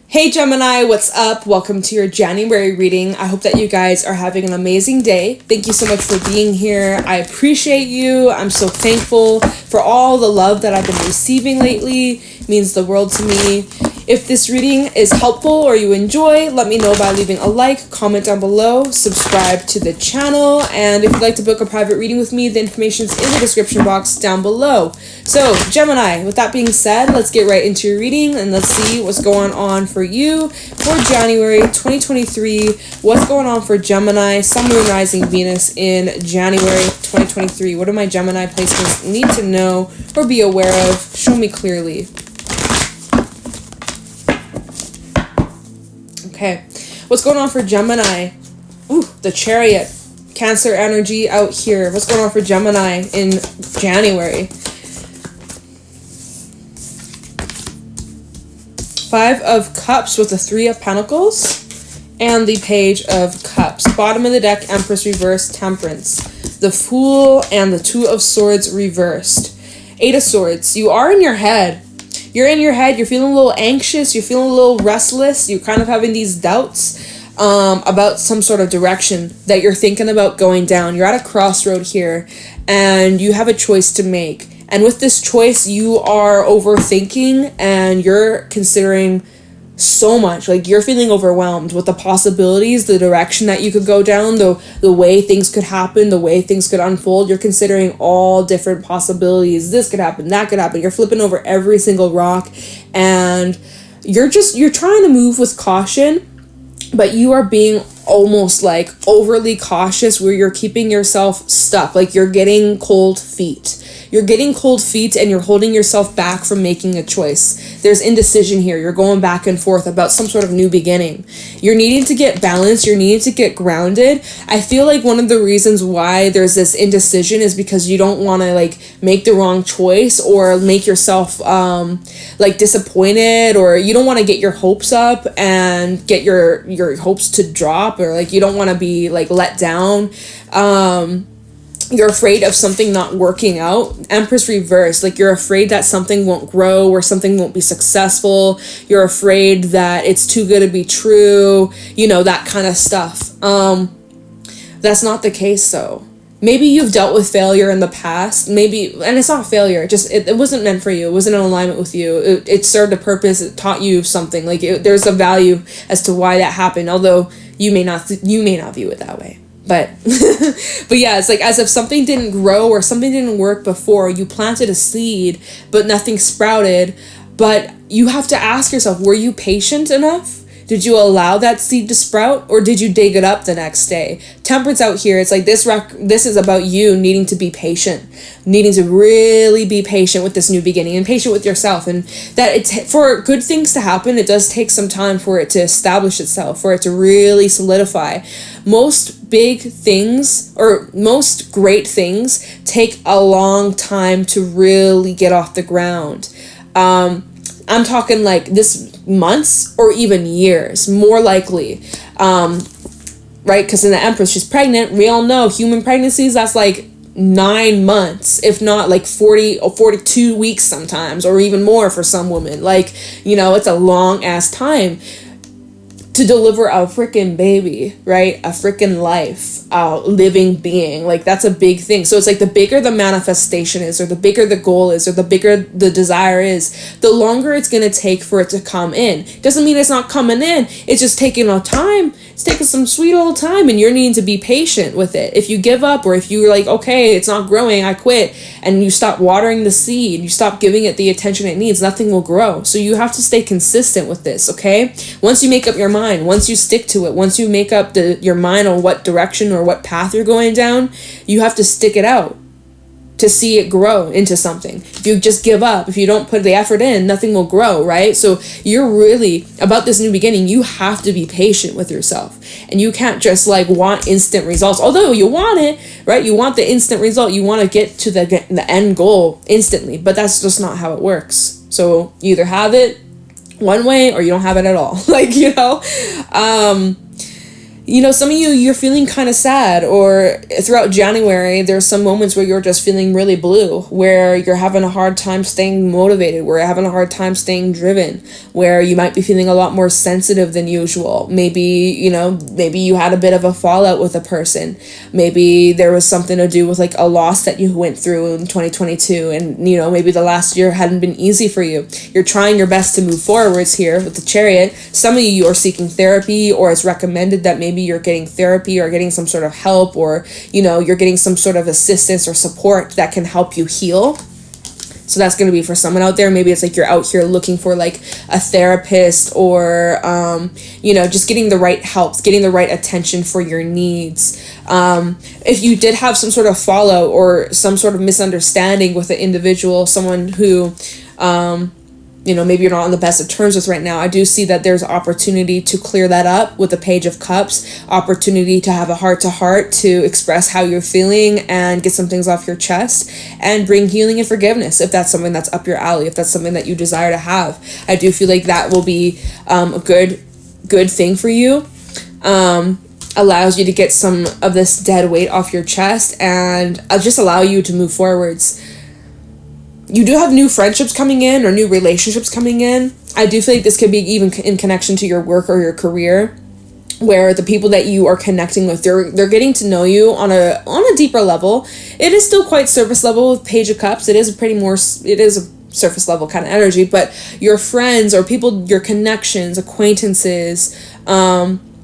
Hey Gemini, what's up? Welcome to your January reading. I hope that you guys are having an amazing day. Thank you so much for being here. I appreciate you. I'm so thankful for all the love that I've been receiving lately. It means the world to me. If this reading is helpful or you enjoy, let me know by leaving a like, comment down below, subscribe to the channel, and if you'd like to book a private reading with me, the information is in the description box down below. So, Gemini, with that being said, let's get right into your reading and let's see what's going on for you for January 2023. What's going on for Gemini, Sun, Moon, Rising, Venus in January 2023? What do my Gemini placements need to know or be aware of? Show me clearly. Okay, what's going on for Gemini? Ooh, the Chariot. Cancer energy out here. What's going on for Gemini in January? 5 of Cups with the 3 of Pentacles and the Page of Cups. Bottom of the deck, Empress reversed, Temperance. The Fool and the 2 of Swords reversed. 8 of Swords. You are in your head. You're in your head, you're feeling a little anxious, you're feeling a little restless, you're kind of having these doubts about some sort of direction that you're thinking about going down. You're at a crossroad here, and you have a choice to make. And with this choice, you are overthinking, and you're considering so much. Like, you're feeling overwhelmed with the possibilities, the direction that you could go down, the way things could happen, the way things could unfold. You're considering all different possibilities. This could happen, that could happen. You're flipping over every single rock, and you're trying to move with caution, but you are being almost like overly cautious, where you're keeping yourself stuck. Like, you're getting cold feet. You're getting cold feet and you're holding yourself back from making a choice. There's indecision here. You're going back and forth about some sort of new beginning. You're needing to get balanced. You're needing to get grounded. I feel like one of the reasons why there's this indecision is because you don't want to like make the wrong choice or make yourself like disappointed, or you don't want to get your hopes up and get your hopes to drop, or like you don't want to be like let down. You're afraid of something not working out. Empress reverse. Like, you're afraid that something won't grow or something won't be successful. You're afraid that it's too good to be true. You know, that kind of stuff. That's not the case though. Maybe you've dealt with failure in the past. Maybe, and it's not failure. Just it wasn't meant for you. It wasn't in alignment with you. It served a purpose. It taught you something. Like, there's a value as to why that happened. Although you may not view it that way. But yeah, it's like as if something didn't grow or something didn't work before. You planted a seed, but nothing sprouted. But you have to ask yourself, were you patient enough? Did you allow that seed to sprout, or did you dig it up the next day? Temperance out here, it's like this is about you needing to be patient, needing to really be patient with this new beginning and patient with yourself. And that it's for good things to happen, it does take some time for it to establish itself, for it to really solidify. Most big things or most great things take a long time to really get off the ground. I'm talking like this months or even years, more likely, right? Because in the Empress, she's pregnant. We all know human pregnancies, that's like 9 months, if not like 40 or 42 weeks sometimes, or even more for some women. Like, you know, it's a long ass time to deliver a freaking baby, right? A freaking life, a living being. Like, that's a big thing. So it's like the bigger the manifestation is, or the bigger the goal is, or the bigger the desire is, the longer it's going to take for it to come in. Doesn't mean it's not coming in. It's just taking a time. It's taking some sweet old time, and you're needing to be patient with it. If you give up, or if you're like, okay, it's not growing, I quit, and you stop watering the seed, you stop giving it the attention it needs, nothing will grow. So you have to stay consistent with this, okay? Once you make up your mind, once you stick to it, once you make up your mind on what direction or what path you're going down, you have to stick it out to see it grow into something. If you just give up, if you don't put the effort in, nothing will grow, right? So you're really, about this new beginning, you have to be patient with yourself. And you can't just like want instant results. Although you want it, right? You want the instant result. You want to get to the end goal instantly. But that's just not how it works. So you either have it one way or you don't have it at all. Like, you know, some of you're feeling kind of sad, or throughout January, there's some moments where you're just feeling really blue, where you're having a hard time staying motivated, where you're having a hard time staying driven, where you might be feeling a lot more sensitive than usual. Maybe, maybe you had a bit of a fallout with a person. Maybe there was something to do with like a loss that you went through in 2022, and, maybe the last year hadn't been easy for you. You're trying your best to move forwards here with the Chariot. Some of you are seeking therapy, or it's recommended that maybe you're getting therapy or getting some sort of help, or you're getting some sort of assistance or support that can help you heal. So that's going to be for someone out there. Maybe it's like you're out here looking for like a therapist, or just getting the right help, getting the right attention for your needs. If you did have some sort of fallout or some sort of misunderstanding with an individual, someone who maybe you're not on the best of terms with right now, I do see that there's opportunity to clear that up with the Page of Cups, opportunity to have a heart-to-heart to express how you're feeling and get some things off your chest and bring healing and forgiveness if that's something that's up your alley, if that's something that you desire to have. I do feel like that will be a good thing for you. Allows you to get some of this dead weight off your chest and just allow you to move forwards. You do have new friendships coming in or new relationships coming in. I do feel like this could be even in connection to your work or your career, where the people that you are connecting with, they're getting to know you on a deeper level. It is still quite surface level with Page of Cups. It is a surface level kind of energy, but your friends or people, your connections, acquaintances,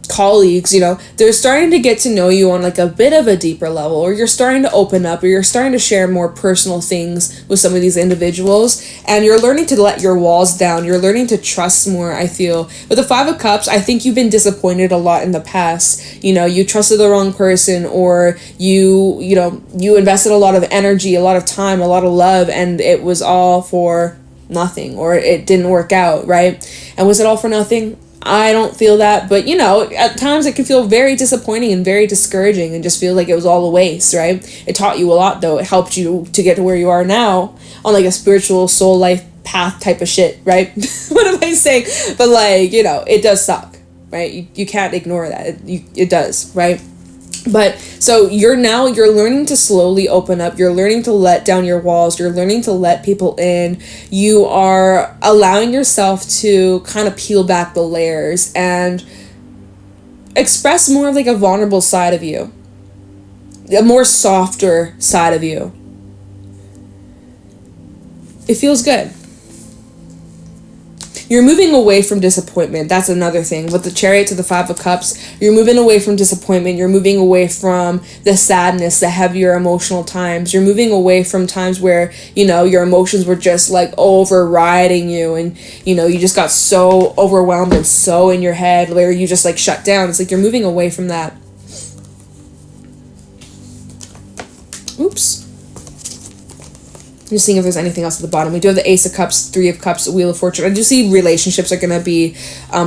colleagues, they're starting to get to know you on like a bit of a deeper level, or you're starting to open up, or you're starting to share more personal things with some of these individuals, and you're learning to let your walls down. You're learning to trust more, I feel. With the Five of Cups, I think you've been disappointed a lot in the past. You trusted the wrong person, or you invested a lot of energy, a lot of time, a lot of love, and it was all for nothing, or it didn't work out, right? And was it all for nothing? I don't feel that, but at times it can feel very disappointing and very discouraging and just feel like it was all a waste, right? It taught you a lot though. It helped you to get to where you are now on like a spiritual soul life path type of shit, right? What am I saying? But like, it does suck, right? You can't ignore that. It does, right? But so you're learning to slowly open up. You're learning to let down your walls. You're learning to let people in. You are allowing yourself to kind of peel back the layers and express more of like a vulnerable side of you, a more softer side of you. It feels good. You're moving away from disappointment. That's another thing. With the Chariot to the Five of Cups, you're moving away from disappointment. You're moving away from the sadness, the heavier emotional times. You're moving away from times where, your emotions were just like overriding you, and, you just got so overwhelmed and so in your head where you just like shut down. It's like you're moving away from that. Oops. I'm just seeing if there's anything else at the bottom. We do have the Ace of Cups, Three of Cups, Wheel of Fortune. I do see relationships are going to be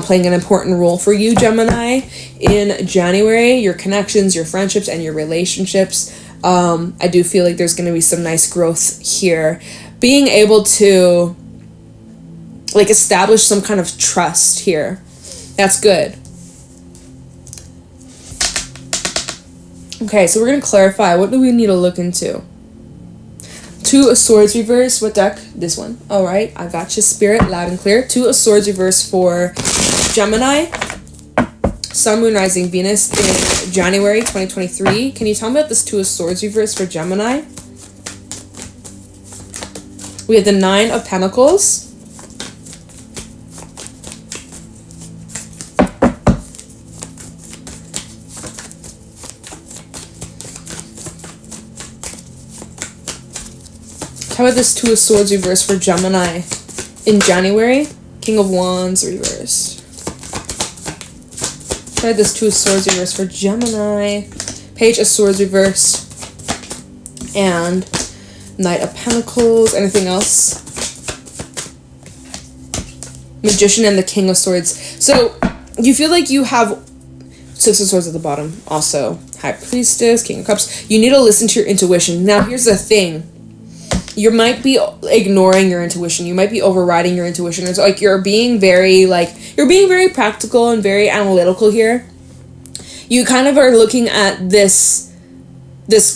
playing an important role for you, Gemini, in January. Your connections, your friendships, and your relationships. I do feel like there's going to be some nice growth here. Being able to like establish some kind of trust here. That's good. Okay, so we're going to clarify. What do we need to look into? Two of Swords reverse. What deck? This one. All right. I got you, Spirit, loud and clear. Two of Swords reverse for Gemini. Sun, Moon, Rising, Venus in January 2023. Can you tell me about this Two of Swords reverse for Gemini? We have the Nine of Pentacles. How about this Two of Swords reversed for Gemini in January? King of Wands reversed. How about this Two of Swords reversed for Gemini? Page of Swords reversed. And Knight of Pentacles. Anything else? Magician and the King of Swords. So you feel like you have Six of Swords at the bottom. Also, High Priestess, King of Cups. You need to listen to your intuition. Now, here's the thing. You might be ignoring your intuition. You might be overriding your intuition. It's like you're being very practical and very analytical here. you kind of are looking at this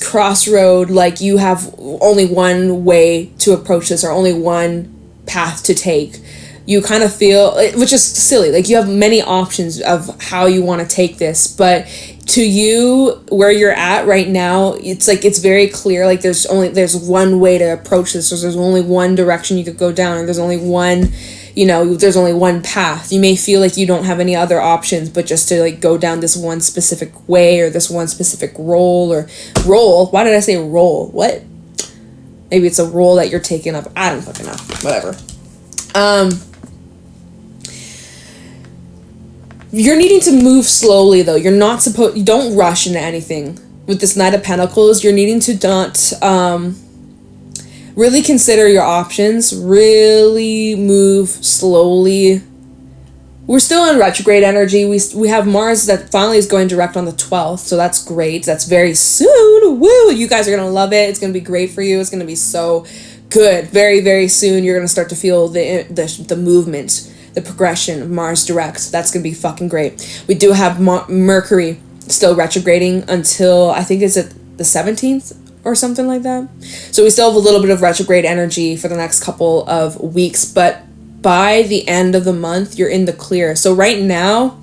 crossroad, like you have only one way to approach this, or only one path to take. You kind of feel, which is silly, like you have many options of how you want to take this, but to you, where you're at right now, it's like, it's very clear, like there's one way to approach this, or there's only one direction you could go down, or there's only one, there's only one path. You may feel like you don't have any other options, but just to like go down this one specific way, or this one specific role. Why did I say role? What? Maybe it's a role that you're taking up. I don't fucking know. Whatever. You're needing to move slowly, though. You don't rush into anything. With this Knight of Pentacles, you're needing to not, really consider your options. Really move slowly. We're still in retrograde energy. We have Mars that finally is going direct on the 12th, so that's great. That's very soon. Woo! You guys are going to love it. It's going to be great for you. It's going to be so good. Very, very soon, you're going to start to feel the movement, the progression of Mars direct. That's going to be fucking great. We do have Mercury still retrograding until, I think, is it the 17th or something like that? So we still have a little bit of retrograde energy for the next couple of weeks, but by the end of the month, you're in the clear. So right now,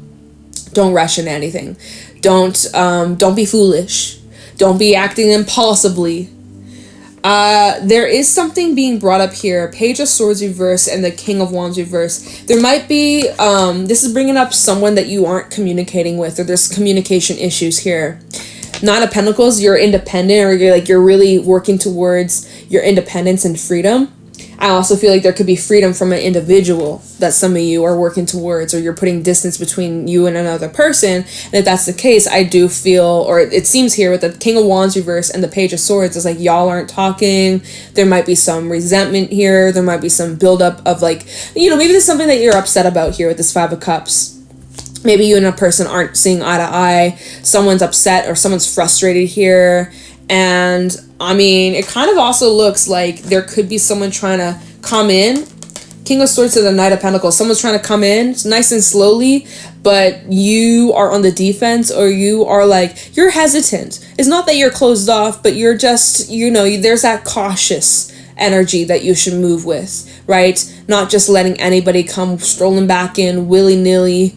don't rush into anything. Don't be foolish. Don't be acting impulsively. There is something being brought up here. Page of Swords reverse and the King of Wands reverse. There might be, this is bringing up someone that you aren't communicating with, or there's communication issues here. Nine of Pentacles, you're independent, or you're really working towards your independence and freedom. I also feel like there could be freedom from an individual that some of you are working towards, or you're putting distance between you and another person. And if that's the case, I do feel, or it seems here with the King of Wands reverse and the Page of Swords, it's like y'all aren't talking. There might be some resentment here. There might be some buildup of maybe there's something that you're upset about here with this Five of Cups. Maybe you and a person aren't seeing eye to eye. Someone's upset or someone's frustrated here. And I mean, it kind of also looks like there could be someone trying to come in. King of Swords to the Knight of Pentacles. Someone's trying to come in nice and slowly, but you are on the defense, or you are you're hesitant. It's not that you're closed off, but you're just, there's that cautious energy that you should move with, right? Not just letting anybody come strolling back in willy-nilly,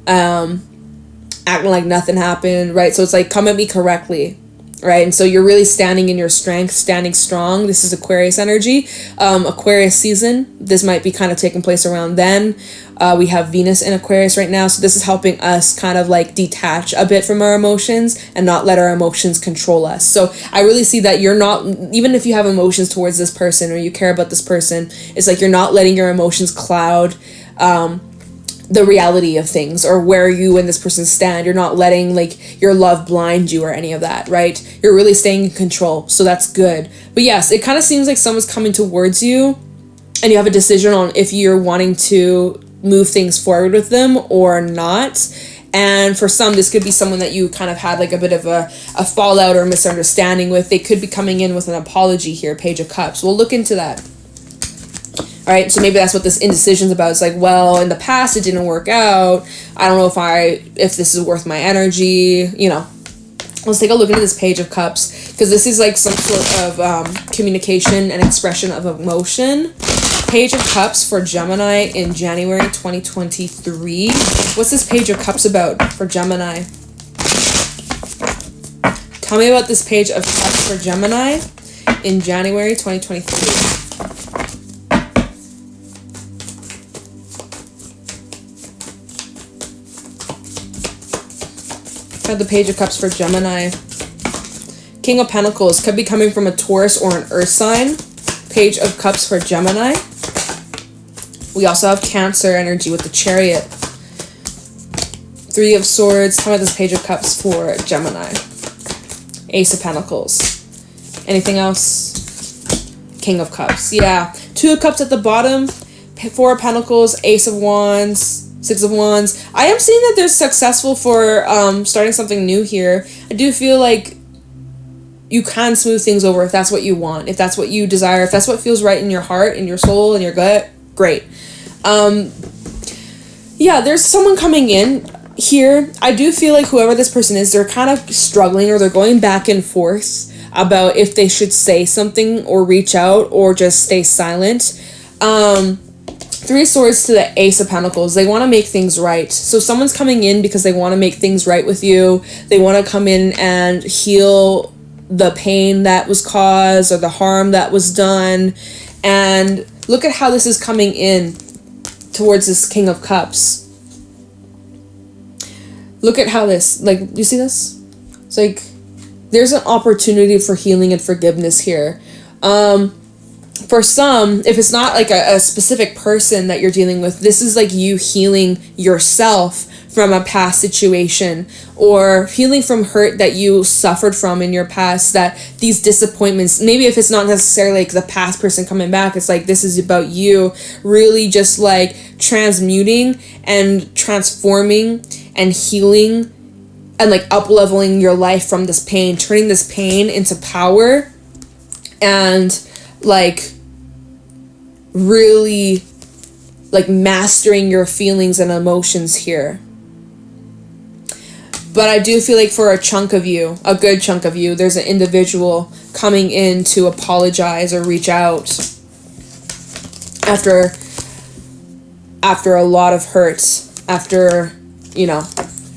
acting like nothing happened, right? So it's like, come at me correctly. Right, and so you're really standing in your strength, standing strong. This is Aquarius energy, Aquarius season. This might be kind of taking place around then. We have Venus in Aquarius right now, so this is helping us kind of detach a bit from our emotions and not let our emotions control us. So I really see that you're not, even if you have emotions towards this person or you care about this person, it's like you're not letting your emotions cloud the reality of things, or where you and this person stand. You're not letting your love blind you or any of that, right? You're really staying in control, so that's good. But yes, it kind of seems like someone's coming towards you and you have a decision on if you're wanting to move things forward with them or not. And for some, this could be someone that you kind of had a bit of a fallout or misunderstanding with. They could be coming in with an apology here, Page of Cups. We'll look into that. All right, so maybe that's what this indecision's about. It's well, in the past it didn't work out. I don't know if this is worth my energy. Let's take a look into this Page of Cups, because this is some sort of communication and expression of emotion. Page of Cups for Gemini in January 2023. What's this Page of Cups about for Gemini? Tell me about this Page of Cups for Gemini in January 2023. The Page of Cups for Gemini. King of Pentacles could be coming from a Taurus or an Earth sign. Page of Cups for Gemini. We also have Cancer energy with the Chariot. Three of Swords. Tell me this Page of Cups for Gemini. Ace of Pentacles. Anything else? King of Cups. Yeah. Two of Cups at the bottom. Four of Pentacles. Ace of Wands. Six of Wands. I am seeing that they're successful for starting something new here. I do feel like you can smooth things over if that's what you want, if that's what you desire, if that's what feels right in your heart, in your soul, in your gut. Great. Yeah, there's someone coming in. here, I do feel like whoever this person is, they're kind of struggling, or they're going back and forth about if they should say something or reach out or just stay silent. Three of Swords to the Ace of Pentacles. They want to make things right. So someone's coming in because they want to make things right with you. They want to come in and heal the pain that was caused or the harm that was done. And look at how this is coming in towards this King of Cups. Look at how this, like, you see this? It's like, there's an opportunity for healing and forgiveness here. For some, if it's not like a specific person that you're dealing with, this is like you healing yourself from a past situation, or healing from hurt that you suffered from in your past, that these disappointments, maybe if it's not necessarily like the past person coming back, it's like this is about you really just like transmuting and transforming and healing and like up-leveling your life from this pain, turning this pain into power, and like really like mastering your feelings and emotions here. But I do feel like for a chunk of you, a good chunk of you, there's an individual coming in to apologize or reach out after a lot of hurt, after, you know,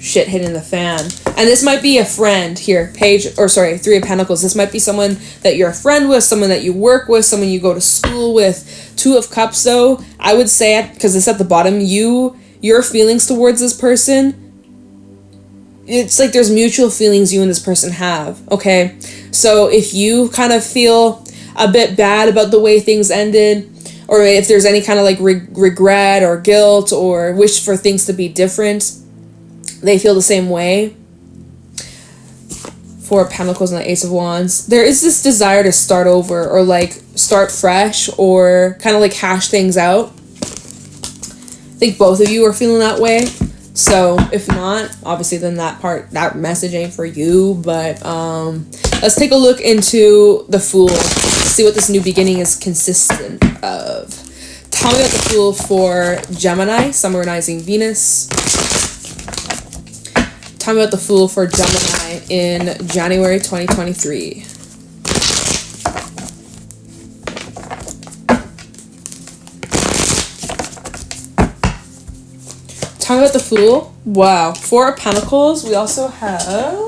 shit hitting the fan. And this might be a friend here, Three of Pentacles. This might be someone that you're a friend with, someone that you work with, someone you go to school with. Two of Cups, though, I would say, because it's at the bottom, your feelings towards this person, it's like there's mutual feelings you and this person have, okay? So if you kind of feel a bit bad about the way things ended, or if there's any kind of like regret or guilt or wish for things to be different, they feel the same way. Four of Pentacles and the Ace of Wands. There is this desire to start over, or like start fresh, or kind of like hash things out. I think both of you are feeling that way. So if not, obviously then that message ain't for you. But let's take a look into the Fool. See what this new beginning is consistent of. Tell me about the Fool for Gemini, Sun, Moon, Rising, Venus. Tell me about the Fool for Gemini in January 2023. Tell me about the Fool. Wow. Four of Pentacles. We also have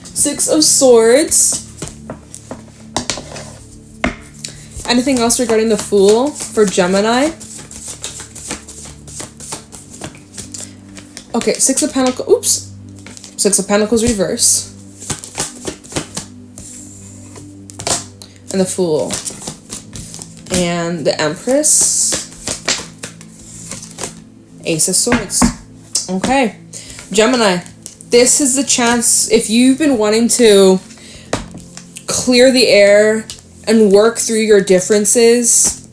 Six of Swords. Anything else regarding the Fool for Gemini? Okay, Six of Pentacles. Oops. Six of Pentacles reverse. And the Fool. And the Empress. Ace of Swords. Okay. Gemini, this is the chance. If you've been wanting to clear the air and work through your differences,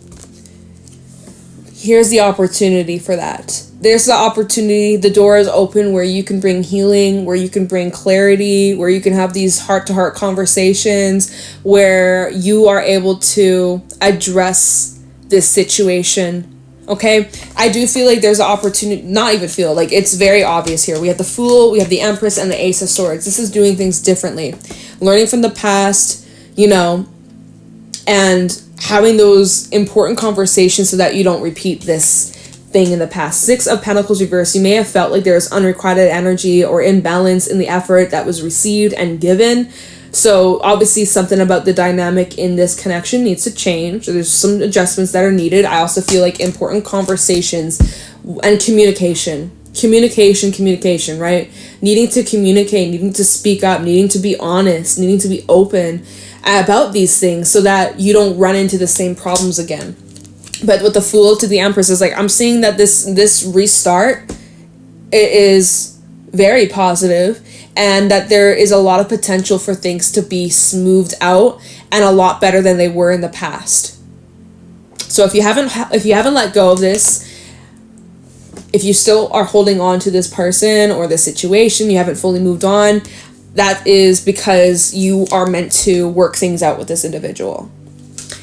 here's the opportunity for that. There's the opportunity. The door is open where you can bring healing, where you can bring clarity, where you can have these heart-to-heart conversations, where you are able to address this situation. Okay, I do feel like there's an opportunity, not even feel, like it's very obvious here. We have the Fool, we have the Empress, and the Ace of Swords. This is doing things differently. Learning from the past, you know, and having those important conversations so that you don't repeat this thing in the past. Six of Pentacles reverse. You may have felt like there's unrequited energy or imbalance in the effort that was received and given. So obviously something about the dynamic in this connection needs to change. There's some adjustments that are needed. I also feel like important conversations and communication, right? Needing to communicate, needing to speak up, needing to be honest, needing to be open about these things so that you don't run into the same problems again. But with the Fool to the Empress is like, I'm seeing that this restart, it is very positive, and that there is a lot of potential for things to be smoothed out and a lot better than they were in the past. So if you haven't let go of this, if you still are holding on to this person or this situation, you haven't fully moved on, that is because you are meant to work things out with this individual.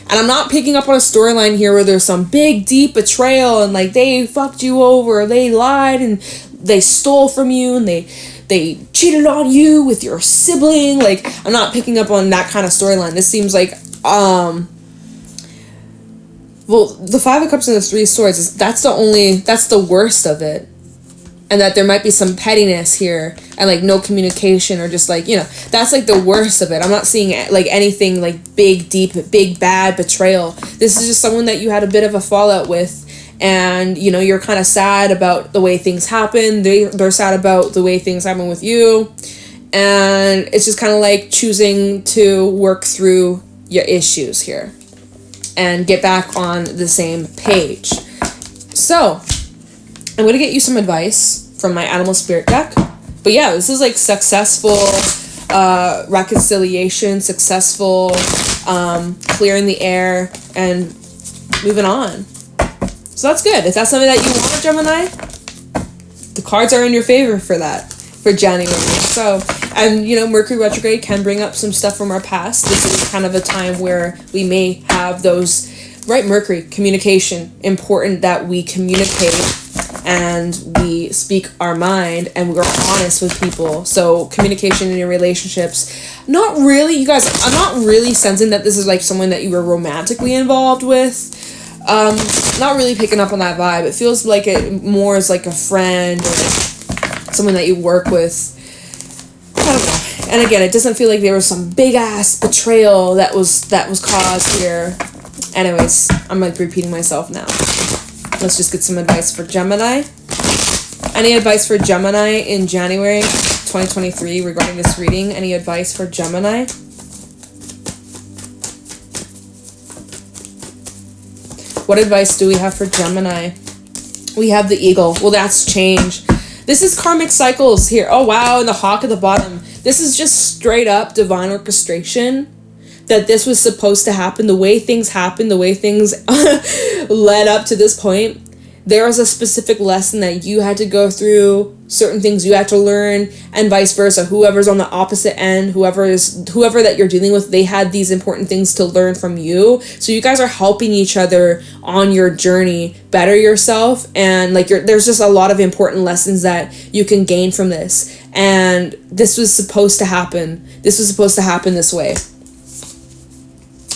And I'm not picking up on a storyline here where there's some big, deep betrayal and like they fucked you over, or they lied and they stole from you and they cheated on you with your sibling. Like, I'm not picking up on that kind of storyline. This seems like, well, the Five of Cups and the Three of Swords, that's the worst of it. And that there might be some pettiness here and, like, no communication or just, like, you know, that's, like, the worst of it. I'm not seeing, like, anything, like, big, deep, big, bad betrayal. This is just someone that you had a bit of a fallout with, and, you know, you're kind of sad about the way things happen. They're sad about the way things happen with you. And it's just kind of like choosing to work through your issues here and get back on the same page. So, I'm going to get you some advice from my Animal Spirit deck. But yeah, this is like successful reconciliation, successful clearing the air, and moving on. So that's good. If that's something that you want, Gemini, the cards are in your favor for that, for January. So, and, you know, Mercury retrograde can bring up some stuff from our past. This is kind of a time where we may have those, right, Mercury, communication, important that we communicate and we speak our mind and we're honest with people. So communication in your relationships, not really, you guys, I'm not really sensing that this is like someone that you were romantically involved with. Not really picking up on that vibe. It feels like it more is like a friend or someone that you work with. I don't know. And again, it doesn't feel like there was some big ass betrayal that was caused here. Anyways, I'm like repeating myself now. Let's just get some advice for Gemini. Any advice for Gemini in January 2023 regarding this reading? Any advice for Gemini? What advice do we have for Gemini? We have the Eagle. Well, that's change. This is karmic cycles here. Oh, wow. And the hawk at the bottom. This is just straight up divine orchestration. That this was supposed to happen. The way things happened. The way things led up to this point. There was a specific lesson that you had to go through. Certain things you had to learn. And vice versa. Whoever's on the opposite end. Whoever that you're dealing with. They had these important things to learn from you. So you guys are helping each other on your journey. Better yourself. And like there's just a lot of important lessons that you can gain from this. And this was supposed to happen. This was supposed to happen this way.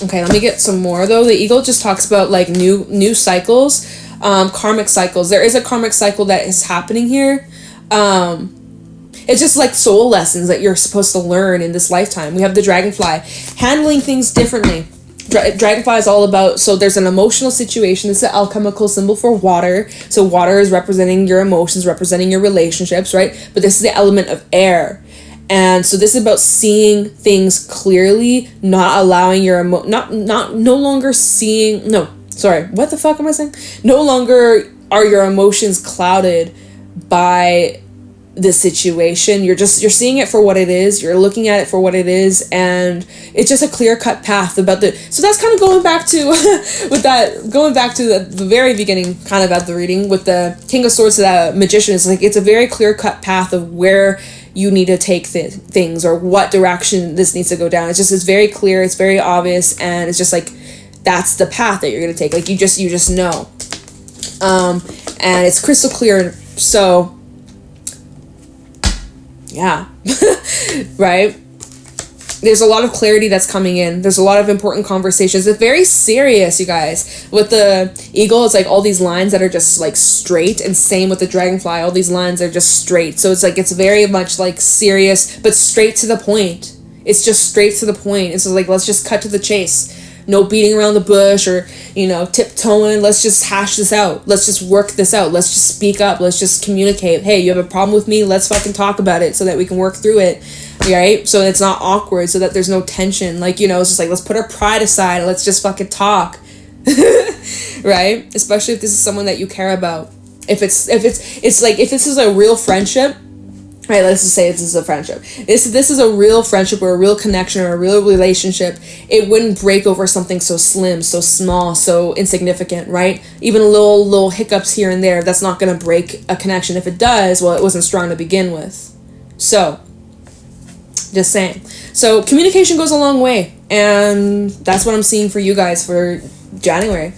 Okay, let me get some more though. The Eagle just talks about like new cycles, karmic cycles. There is a karmic cycle that is happening here. It's just like soul lessons that you're supposed to learn in this lifetime. We have the dragonfly, handling things differently. Dragonfly is all about, so there's an emotional situation. This is an alchemical symbol for water. So water is representing your emotions, representing your relationships, right? But this is the element of air. And so this is about seeing things clearly, not allowing your what the fuck am I saying? No longer are your emotions clouded by the situation. You're seeing it for what it is. You're looking at it for what it is, and it's just a clear-cut path about so that's kind of going back to the very beginning kind of at the reading with the King of Swords to the Magician. It's like it's a very clear-cut path of where you need to take things or what direction this needs to go down. It's very clear, it's very obvious, and it's just like that's the path that you're going to take. Like you just know. And it's crystal clear. So yeah. Right? There's a lot of clarity that's coming in. There's a lot of important conversations. It's very serious, you guys. With the Eagle, it's like all these lines that are just like straight, and same with the Dragonfly. All these lines are just straight. So it's like it's very much like serious, but straight to the point. It's just straight to the point. It's like, let's just cut to the chase. No beating around the bush or, tiptoeing. Let's just hash this out. Let's just work this out. Let's just speak up. Let's just communicate. Hey, you have a problem with me? Let's fucking talk about it so that we can work through it. Right? So it's not awkward, so that there's no tension. Like, it's just like, let's put our pride aside and let's just fucking talk. Right? Especially if this is someone that you care about. If this is a real friendship, right, let's just say this is a friendship. This is a real friendship or a real connection or a real relationship. It wouldn't break over something so slim, so small, so insignificant, right? Even little hiccups here and there, that's not going to break a connection. If it does, well, it wasn't strong to begin with. So, just saying. So, communication goes a long way. And that's what I'm seeing for you guys for January.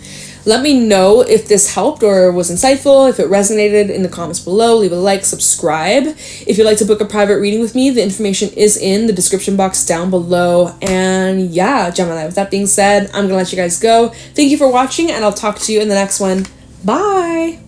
Let me know if this helped or was insightful, if it resonated in the comments below. Leave a like, subscribe. If you'd like to book a private reading with me, the information is in the description box down below. And yeah, Gemini, with that being said, I'm going to let you guys go. Thank you for watching, and I'll talk to you in the next one. Bye!